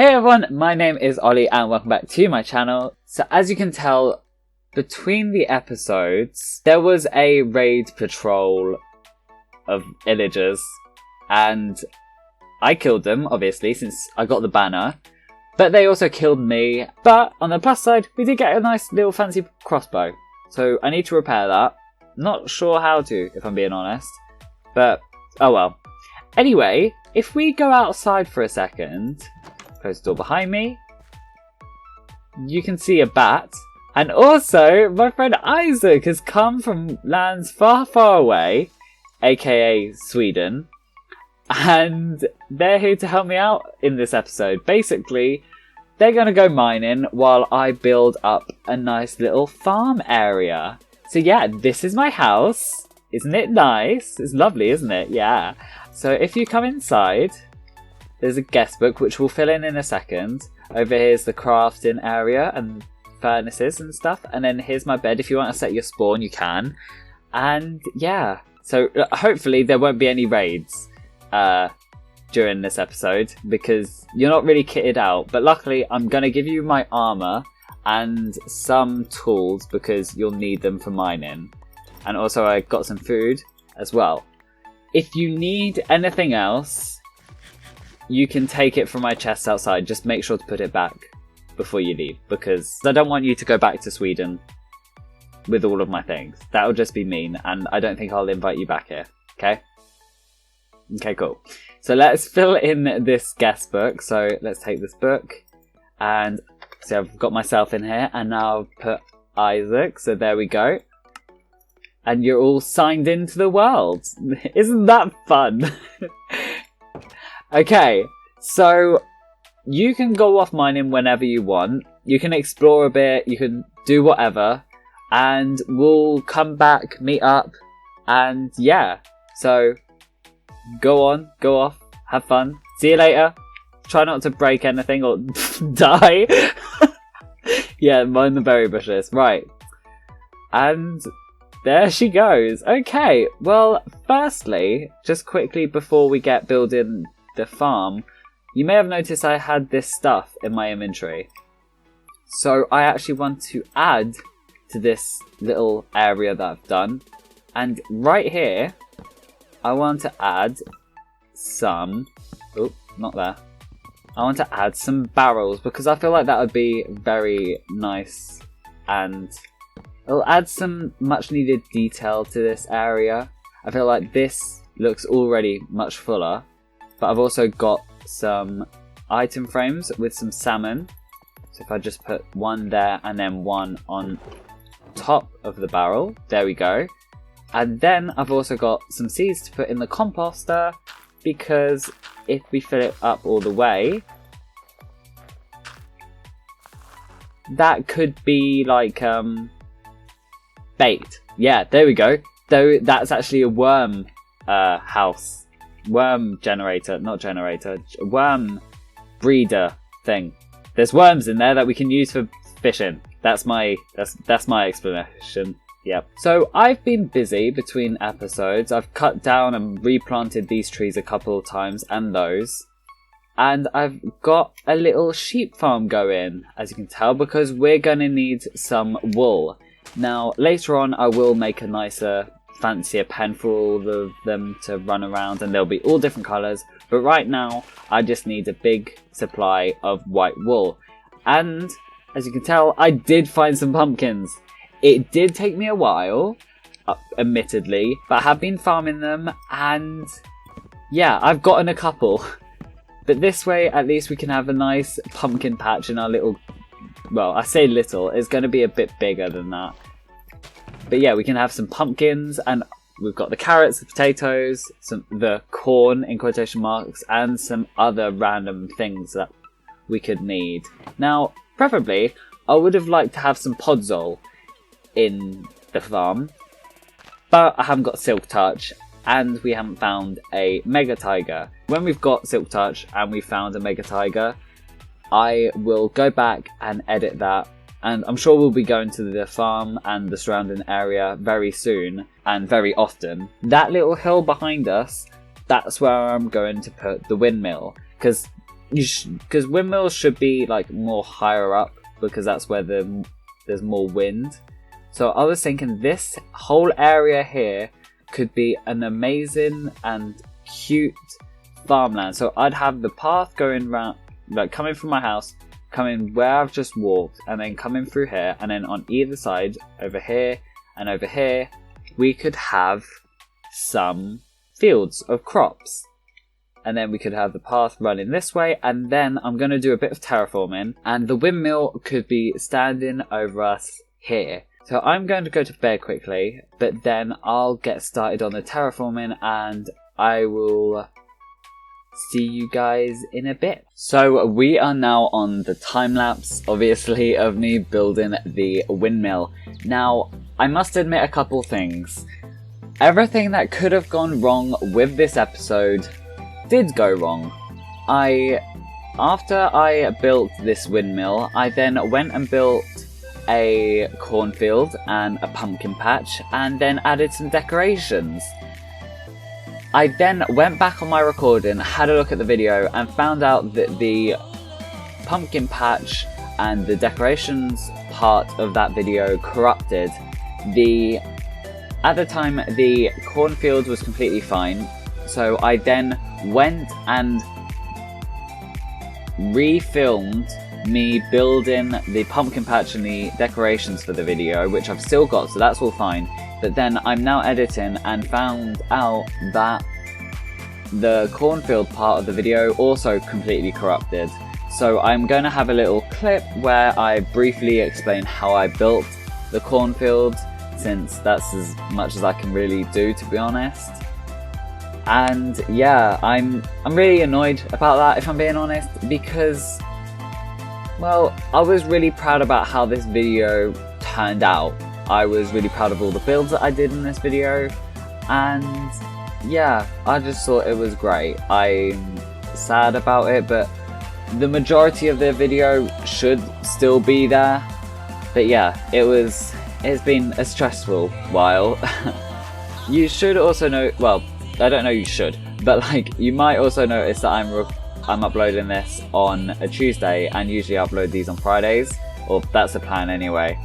Hey everyone, my name is Ollie and welcome back to my channel. So as you can tell, between the episodes, there was a raid patrol of villagers and I killed them, obviously, since I got the banner. But they also killed me. But on the plus side, we did get a nice little fancy crossbow. So I need to repair that. Not sure how to, if I'm being honest. But, oh well. Anyway, if we go outside for a second, close the door behind me, you can see a bat. And also, my friend Isaac has come from lands far, far away, aka Sweden. And they're here to help me out in this episode. Basically, they're going to go mining while I build up a nice little farm area. So yeah, this is my house. Isn't it nice? It's lovely, isn't it? Yeah. So if you come inside, there's a guest book which we'll fill in a second. Over here's the crafting area and furnaces and stuff. And then here's my bed. If you want to set your spawn, you can. And yeah, so hopefully there won't be any raids during this episode because you're not really kitted out. But luckily, I'm going to give you my armor and some tools because you'll need them for mining. And also I got some food as well. If you need anything else, you can take it from my chest outside. Just make sure to put it back before you leave because I don't want you to go back to Sweden with all of my things. That would just be mean and I don't think I'll invite you back here. Okay? Okay, cool. So let's fill in this guest book. So let's take this book and see, I've got myself in here and now I've put Isaac. So there we go. And you're all signed into the world. Isn't that fun? Okay, so you can go off mining whenever you want. You can explore a bit, you can do whatever. And we'll come back, meet up, and yeah. So go on, go off, have fun. See you later. Try not to break anything or die. Yeah, mind the berry bushes. Right. And there she goes. Okay, well, firstly, just quickly before we get building the farm, you may have noticed I had this stuff in my inventory. So I actually want to add to this little area that I've done. And right here, I want to add some... Oh, not there. I want to add some barrels because I feel like that would be very nice and it'll add some much needed detail to this area. I feel like this looks already much fuller, but I've also got some item frames with some salmon. So if I just put one there and then one on top of the barrel, there we go. And then I've also got some seeds to put in the composter because if we fill it up all the way, that could be like bait. Yeah, there we go. Though that's actually a worm house. Worm generator, not generator. Worm breeder thing. There's worms in there that we can use for fishing. That's my explanation. Yep. So I've been busy between episodes. I've cut down and replanted these trees a couple of times and those. And I've got a little sheep farm going, as you can tell, because we're going to need some wool. Now, later on, I will make a nicer, fancier pen for all of them to run around, and they'll be all different colours. But right now, I just need a big supply of white wool. And, as you can tell, I did find some pumpkins. It did take me a while, admittedly, but I have been farming them, and yeah, I've gotten a couple. But this way, at least we can have a nice pumpkin patch in our little... Well, I say little, it's going to be a bit bigger than that. But yeah, we can have some pumpkins, and we've got the carrots, the potatoes, the corn, in quotation marks, and some other random things that we could need. Now, preferably, I would have liked to have some podzol in the farm, but I haven't got Silk Touch, and we haven't found a Mega Tiger. When we've got Silk Touch and we found a Mega Tiger, I will go back and edit that, and I'm sure we'll be going to the farm and the surrounding area very soon and very often. That little hill behind us, that's where I'm going to put the windmill, because because windmills should be like more higher up, because that's where there's more wind. So I was thinking this whole area here could be an amazing and cute farmland. So I'd have the path going round, like coming from my house, coming where I've just walked, and then coming through here, and then on either side, over here and over here, we could have some fields of crops. And then we could have the path running this way, and then I'm going to do a bit of terraforming, and the windmill could be standing over us here. So I'm going to go to bed quickly, but then I'll get started on the terraforming, and I will see you guys in a bit. So we are now on the time lapse, obviously, of me building the windmill. Now, I must admit a couple things. Everything that could have gone wrong with this episode did go wrong. After I built this windmill, I then went and built a cornfield and a pumpkin patch, and then added some decorations. I then went back on my recording, had a look at the video, and found out that the pumpkin patch and the decorations part of that video corrupted. At the time, the cornfield was completely fine, so I then went and refilmed me building the pumpkin patch and the decorations for the video, which I've still got, so that's all fine. But then I'm now editing and found out that the cornfield part of the video also completely corrupted. So I'm going to have a little clip where I briefly explain how I built the cornfield, since that's as much as I can really do, to be honest. And yeah, I'm really annoyed about that, if I'm being honest, because, well, I was really proud about how this video turned out. I was really proud of all the builds that I did in this video, and yeah, I just thought it was great. I'm sad about it, but the majority of the video should still be there. But yeah, it's been a stressful while. You should also know, well, I don't know you should, but like, you might also notice that I'm uploading this on a Tuesday, and usually I upload these on Fridays, or that's the plan anyway.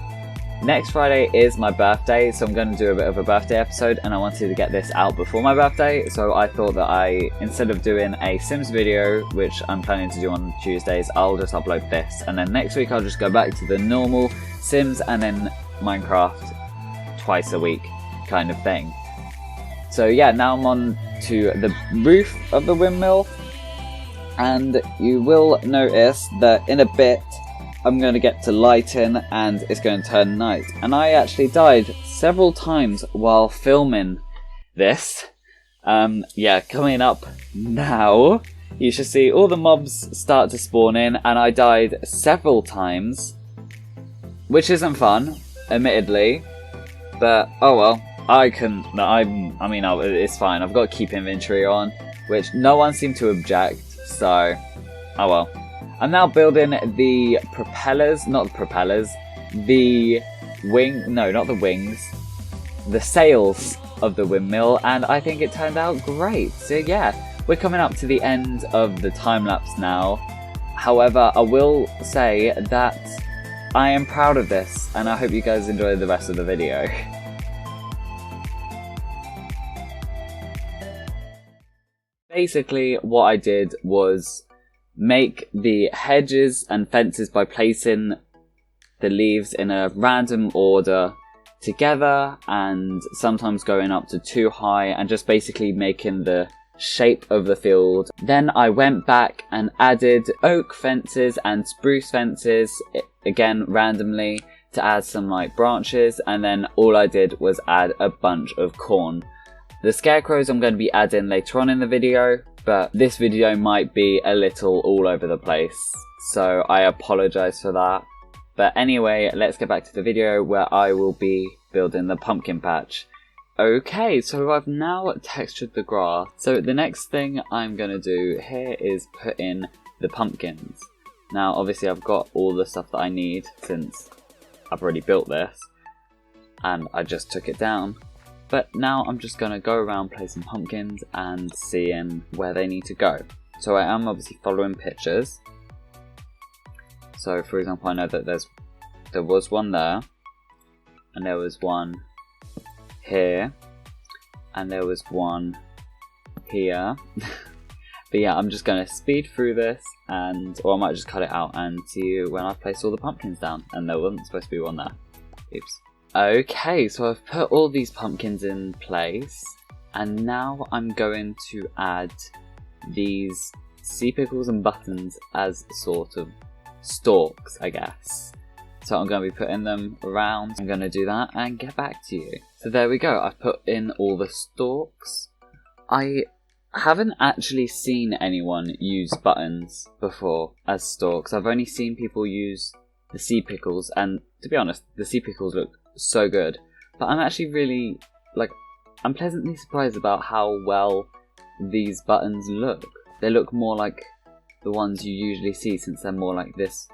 Next Friday is my birthday, so I'm going to do a bit of a birthday episode, and I wanted to get this out before my birthday, so I thought that instead of doing a Sims video, which I'm planning to do on Tuesdays, I'll just upload this, and then next week I'll just go back to the normal Sims and then Minecraft twice a week kind of thing. So yeah, now I'm on to the roof of the windmill, and you will notice that in a bit I'm going to get to lighting and it's going to turn night. And I actually died several times while filming this. Yeah, coming up now, you should see all the mobs start to spawn in, and I died several times, which isn't fun, admittedly, but oh well. It's fine. I've got to keep inventory on, which no one seemed to object, so oh well. I'm now building the propellers, not the propellers, the sails of the windmill, and I think it turned out great. So yeah, we're coming up to the end of the time lapse now. However, I will say that I am proud of this, and I hope you guys enjoy the rest of the video. Basically, what I did was make the hedges and fences by placing the leaves in a random order together, and sometimes going up to too high, and just basically making the shape of the field. Then I went back and added oak fences and spruce fences, again randomly, to add some like branches, and then all I did was add a bunch of corn. The scarecrows I'm going to be adding later on in the video, but this video might be a little all over the place, so I apologise for that. But anyway, let's get back to the video where I will be building the pumpkin patch. Okay, so I've now textured the grass. So the next thing I'm going to do here is put in the pumpkins. Now obviously I've got all the stuff that I need since I've already built this, and I just took it down. But now I'm just going to go around placing pumpkins and seeing where they need to go. So I am obviously following pictures. So for example, I know that there was one there, and there was one here, and there was one here. But yeah, I'm just going to speed through this, or I might just cut it out and see you when I've placed all the pumpkins down. And there wasn't supposed to be one there. Oops. Okay, so I've put all these pumpkins in place, and now I'm going to add these sea pickles and buttons as sort of stalks, I guess. So I'm going to be putting them around. I'm going to do that and get back to you. So there we go, I've put in all the stalks. I haven't actually seen anyone use buttons before as stalks. I've only seen people use the sea pickles, and to be honest, the sea pickles look so good. But I'm actually really, I'm pleasantly surprised about how well these buttons look. They look more like the ones you usually see, since they're more like this,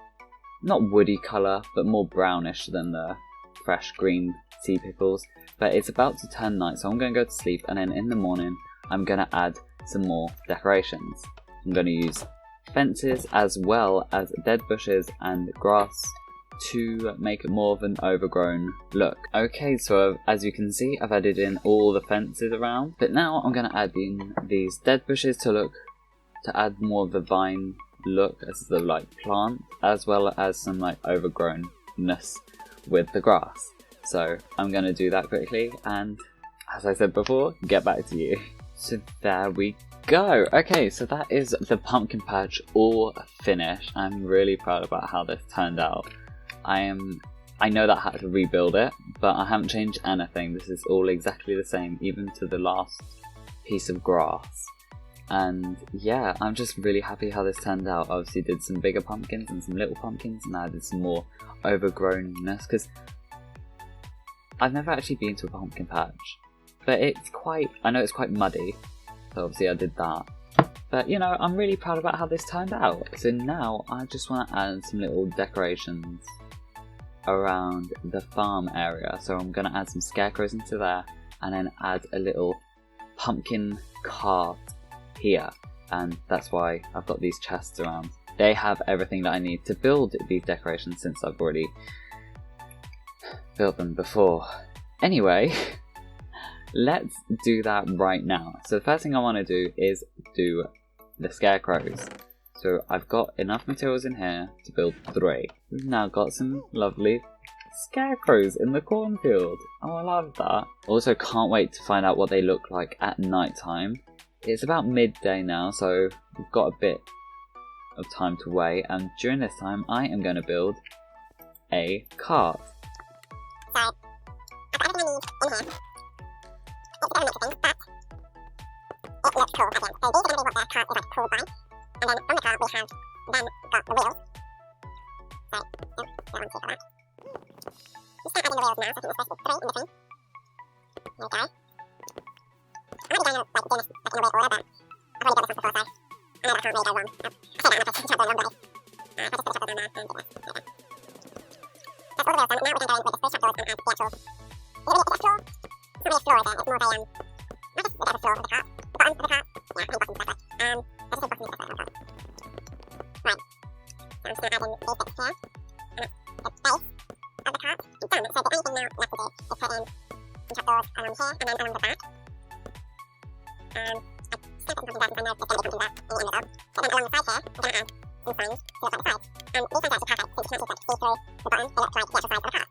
not woody colour, but more brownish than the fresh green sea pickles. But it's about to turn night, so I'm going to go to sleep, and then in the morning I'm going to add some more decorations. I'm going to use fences as well as dead bushes and grass to make it more of an overgrown look. Okay, so as you can see, I've added in all the fences around, but now I'm going to add in these dead bushes to add more of the vine look as the plant, as well as some overgrownness with the grass. So I'm going to do that quickly, and as I said before, get back to you. So there we go. Okay, so that is the pumpkin patch all finished. I'm really proud about how this turned out. I know that I had to rebuild it, but I haven't changed anything. This is all exactly the same, even to the last piece of grass. And yeah, I'm just really happy how this turned out. I obviously did some bigger pumpkins and some little pumpkins, and I did some more overgrownness, because I've never actually been to a pumpkin patch. But I know it's quite muddy, so obviously I did that. But you know, I'm really proud about how this turned out. So now I just want to add some little decorations around the farm area. So I'm going to add some scarecrows into there, and then add a little pumpkin cart here. And that's why I've got these chests around. They have everything that I need to build these decorations, since I've already built them before. Anyway, let's do that right now. So the first thing I want to do is do the scarecrows. So I've got enough materials in here to build 3. We've now got some lovely scarecrows in the cornfield. Oh, I love that. Also can't wait to find out what they look like at night time. It's about midday now, so we've got a bit of time to wait, and during this time I am going to build a cart. It looks cool, again. So these are going to be what the cart is pulled by. And then on the cart we have then got the wheels. So, yeah, that one's here for that. We start adding the wheels now, so I think there's supposed to be 3 in between. There we go. I'm already going to doing this in a weird order, but I've already got this once before, so I know that I can't really go wrong. I say that and I finish the chapter in one day. If I just put the chapters on there and do this. There we go. That's all the wheels done, now we're going to go in with the 3 chapters and add the actual... Is it really a floor? It's not really a floor, is it? It's more of a... I guess it's a bit of a floor of the cart. Bottom of the cart. Yeah, I think bottom of the cart. I just think bottom of the cart. Right. So I'm just going to add in these bits here. And the base of the cart. I'm done. So the only thing now left to do is put in some trapdoors along here and then along the back. I still put some pumpkins there because I know there's going to be pumpkins there in the end of it. But then along the side here, I'm going to add some signs to look like the side. These signs are actually perfect, since you can't just see through the bottom. They look like the actual side of the cart.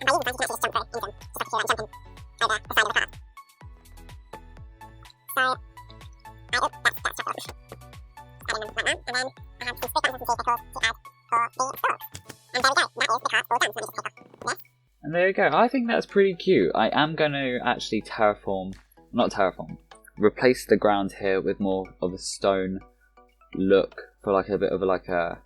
And by using signs, you can actually just jump into them. Just like here, like jumping over the side of the cart. So, that's chocolate. Adding them like that, and then I have some stick buttons and sea pickles to add for the stalk. And there we go, that is the cart all done. So let me just take off this. And there you go. I think that's pretty cute. I am going to actually replace the ground here with more of a stone look for like a bit of a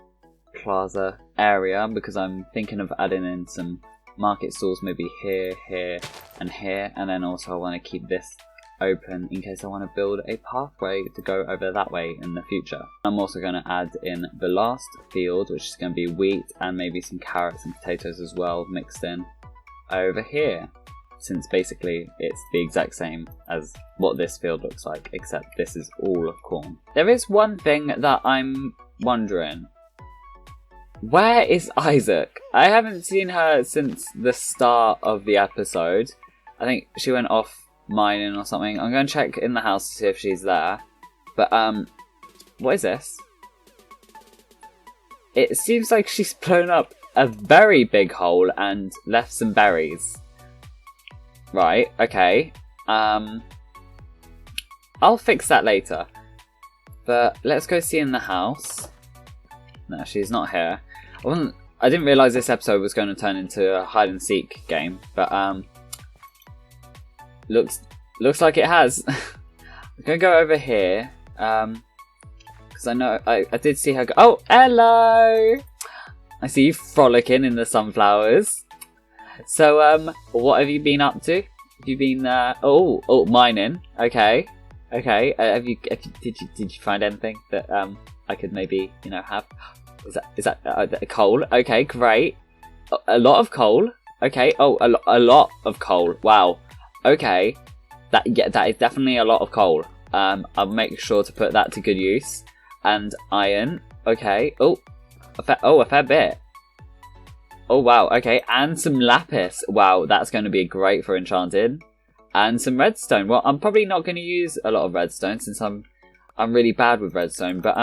plaza area, because I'm thinking of adding in some market stalls maybe here, here and here, and then also I want to keep this open in case I want to build a pathway to go over that way in the future. I'm also going to add in the last field, which is going to be wheat and maybe some carrots and potatoes as well mixed in over here. since basically it's the exact same as what this field looks like, except this is all corn. There is one thing that I'm wondering. Where is Isaac? I haven't seen her since the start of the episode. I think she went off mining or something. I'm going to check in the house to see if she's there. But, what is this? It seems like she's blown up a very big hole and left some berries. Right, okay. I'll fix that later. But let's go see in the house. No, she's not here. I didn't realise this episode was going to turn into a hide and seek game, but looks like it has. I'm gonna go over here. Because I know I did see her go. Oh, hello! I see you frolicking in the sunflowers. So, what have you been up to? Have you been, mining? Okay. Did you find anything that, I could maybe, have? Is that coal? Okay, great. A lot of coal. Okay. Oh, a lot of coal. Wow. Okay. That is definitely a lot of coal. I'll make sure to put that to good use. And iron. Okay. Oh, a fair bit. Oh wow, okay, and some lapis. Wow, that's going to be great for enchanted. And some redstone. Well, I'm probably not going to use a lot of redstone since I'm really bad with redstone. But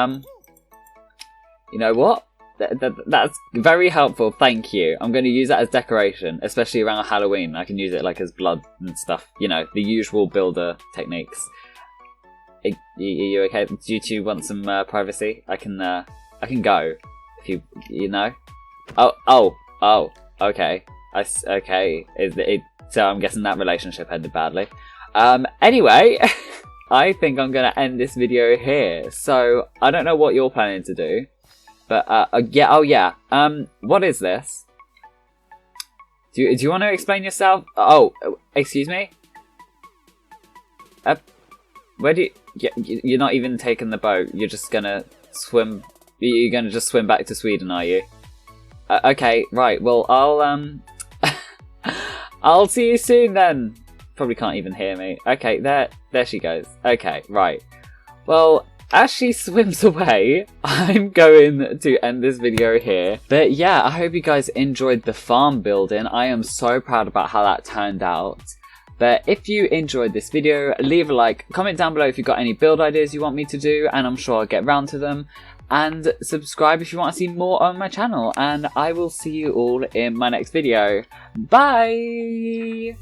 you know what? That's very helpful. Thank you. I'm going to use that as decoration, especially around Halloween. I can use it like as blood and stuff. You know, the usual builder techniques. Are you okay? Do you two want some privacy? I can go if you know. Oh, okay. Okay. So I'm guessing that relationship ended badly. Anyway, I think I'm gonna end this video here. So I don't know what you're planning to do, but yeah. Oh yeah. What is this? Do you want to explain yourself? Oh, excuse me. Where do you're not even taking the boat? You're just gonna swim. You're gonna just swim back to Sweden, are you? Okay, right. Well, I'll see you soon then. Probably can't even hear me. Okay, there she goes. Okay, right. Well, as she swims away, I'm going to end this video here. But yeah, I hope you guys enjoyed the farm building. I am so proud about how that turned out. But if you enjoyed this video, leave a like, comment down below if you've got any build ideas you want me to do, and I'm sure I'll get round to them. And subscribe if you want to see more on my channel, and I will see you all in my next video. Bye!